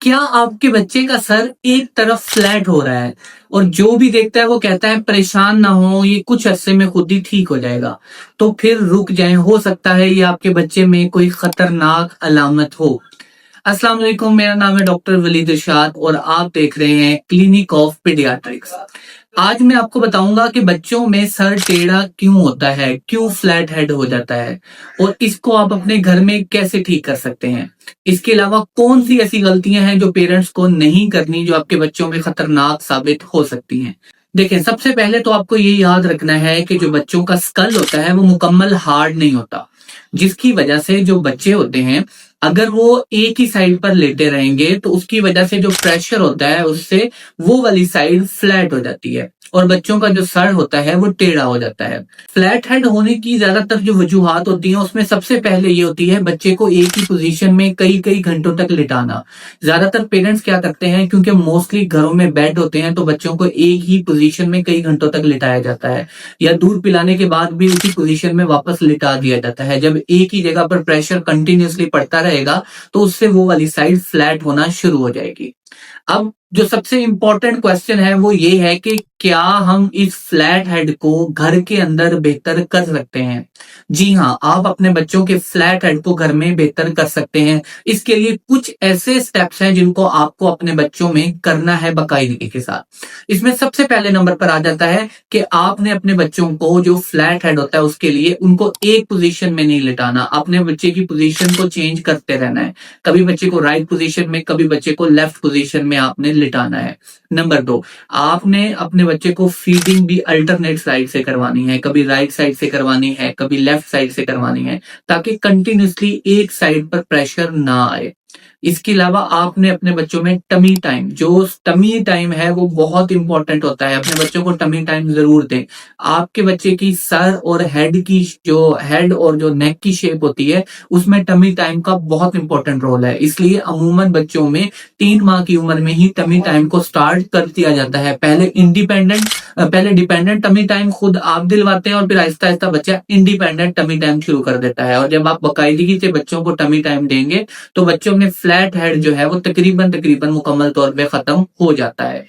क्या आपके बच्चे का सर एक तरफ फ्लैट हो रहा है और जो भी देखता है वो कहता है परेशान ना हो, ये कुछ अरसे में खुद ही ठीक हो जाएगा। तो फिर रुक जाएं, हो सकता है ये आपके बच्चे में कोई खतरनाक अलामत हो। अस्सलाम वालेकुम, मेरा नाम है डॉक्टर वलीद इरशाद और आप देख रहे हैं क्लिनिक ऑफ पीडियाट्रिक्स। आज मैं आपको बताऊंगा कि बच्चों में सर टेढ़ा क्यों होता है, क्यों फ्लैट हेड हो जाता है और इसको आप अपने घर में कैसे ठीक कर सकते हैं। इसके अलावा कौन सी ऐसी गलतियां हैं जो पेरेंट्स को नहीं करनी, जो आपके बच्चों में खतरनाक साबित हो सकती हैं। देखिए, सबसे पहले तो आपको ये याद रखना है कि जो बच्चों का स्कल होता है वो मुकम्मल हार्ड नहीं होता, जिसकी वजह से जो बच्चे होते हैं अगर वो एक ही साइड पर लेटे रहेंगे तो उसकी वजह से जो प्रेशर होता है उससे वो वाली साइड फ्लैट हो जाती है और बच्चों का जो सर होता है वो टेढ़ा हो जाता है। फ्लैट हेड होने की ज्यादातर जो वजूहात होती हैं उसमें सबसे पहले ये होती है बच्चे को एक ही पोजीशन में कई कई घंटों तक लिटाना। ज्यादातर पेरेंट्स क्या करते हैं, क्योंकि मोस्टली घरों में बेड होते हैं तो बच्चों को एक ही पोजीशन में कई घंटों तक लिटाया जाता है या दूध पिलाने के बाद भी उसी पोजीशन में वापस लिटा दिया जाता है। जब एक ही जगह पर प्रेशर कंटिन्यूअसली पड़ता रहेगा तो उससे वो वाली साइड फ्लैट होना शुरू हो जाएगी। अब जो सबसे इंपॉर्टेंट क्वेश्चन है वो ये है कि क्या हम इस फ्लैट हेड को घर के अंदर बेहतर कर सकते हैं। जी हाँ, आप अपने बच्चों के फ्लैट हेड को घर में बेहतर कर सकते हैं। इसके लिए कुछ ऐसे स्टेप्स हैं जिनको आपको अपने बच्चों में करना है बाकायदगी के साथ। इसमें सबसे पहले नंबर पर आ जाता है कि आपने अपने बच्चों को जो फ्लैट हेड होता है उसके लिए उनको एक पोजीशन में नहीं लिटाना, अपने बच्चे की पोजीशन को चेंज करते रहना है। कभी बच्चे को राइट पोजीशन में, कभी बच्चे को लेफ्ट पोजीशन में आपने लिटाना है। नंबर 2, आपने अपने बच्चे को फीडिंग भी अल्टरनेट साइड से करवानी है, कभी राइट साइड से करवानी है, कभी लेफ्ट साइड से करवानी है, ताकि कंटिन्यूसली एक साइड पर प्रेशर ना आए। इसके अलावा आपने अपने बच्चों में टमी टाइम, जो टमी टाइम है वो बहुत इंपॉर्टेंट होता है। अपने बच्चों को टमी टाइम जरूर दें। आपके बच्चे की सर और हेड की जो नेक की शेप होती है उसमें टमी टाइम का बहुत इंपॉर्टेंट रोल है। इसलिए अमूमन बच्चों में 3 माह की उम्र में ही टमी टाइम को स्टार्ट कर दिया जाता है। पहले डिपेंडेंट टमी टाइम खुद आप दिलवाते हैं और फिर आहिस्ता आहिस्ता बच्चा इंडिपेंडेंट टमी टाइम शुरू कर देता है। और जब आप बाकायदगी से बच्चों को टमी टाइम देंगे तो बच्चों में फ्लैट हेड जो है वो तकरीबन तकरीबन मुकम्मल तौर पे खत्म हो जाता है।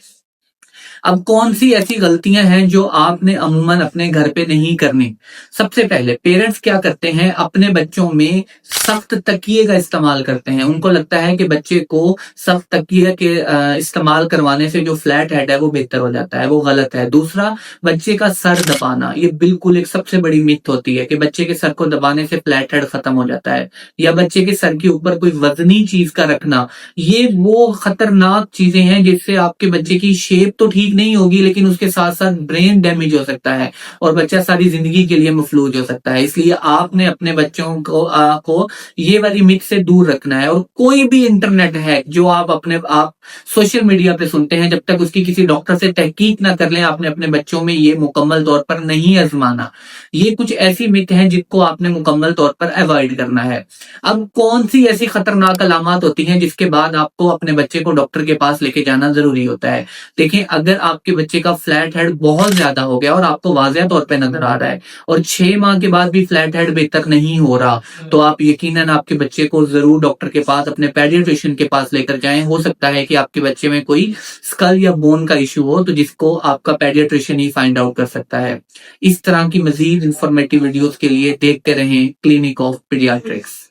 अब कौन सी ऐसी गलतियां हैं जो आपने अमूमन अपने घर पे नहीं करनी। सबसे पहले पेरेंट्स क्या करते हैं, अपने बच्चों में सख्त तकिए का इस्तेमाल करते हैं। उनको लगता है कि बच्चे को सख्त तकिए के इस्तेमाल करवाने से जो फ्लैट हेड है वो बेहतर हो जाता है। वो गलत है। दूसरा, बच्चे का सर दबाना, ये बिल्कुल एक सबसे बड़ी मिथ होती है कि बच्चे के सर को दबाने से फ्लैट हेड खत्म हो जाता है, या बच्चे के सर के ऊपर कोई वजनी चीज का रखना। ये वो खतरनाक चीजें हैं जिससे आपके बच्चे की शेप तो ठीक नहीं होगी लेकिन उसके साथ साथ ब्रेन डैमेज हो सकता है और बच्चा सारी जिंदगी के लिए मफलूज हो सकता है। इसलिए आपने अपने बच्चों को ये वाली मिथ से दूर रखना है। और कोई भी इंटरनेट है जो आप सोशल मीडिया पे सुनते हैं, जब तक उसकी किसी डॉक्टर से तहकीक ना कर लें, आपने अपने बच्चों में ये मुकम्मल तौर पर नहीं आजमाना। ये कुछ ऐसी मिथ हैं जिनको आपने मुकम्मल तौर पर अवॉइड करना है। अब कौन सी ऐसी खतरनाक अलामत होती हैं जिसके बाद आपको अपने बच्चे को डॉक्टर के पास लेके जाना जरूरी होता है। देखिए, अगर आपके बच्चे का फ्लैट हेड बहुत ज्यादा हो गया और आपको वाज़ेह तौर पे नजर आ रहा है और 6 माह के बाद भी फ्लैट हेड बेहतर नहीं हो रहा, तो आप यकीनन आपके बच्चे को जरूर डॉक्टर के पास, अपने पेडियाट्रिशियन के पास लेकर जाएं। हो सकता है कि आपके बच्चे में कोई स्कल या बोन का इशू हो, तो जिसको आपका पेडियाट्रिशियन ही फाइंड आउट कर सकता है। इस तरह की मजीद इंफॉर्मेटिव वीडियोस के लिए देखते रहें क्लिनिक ऑफ पीडियाट्रिक्स।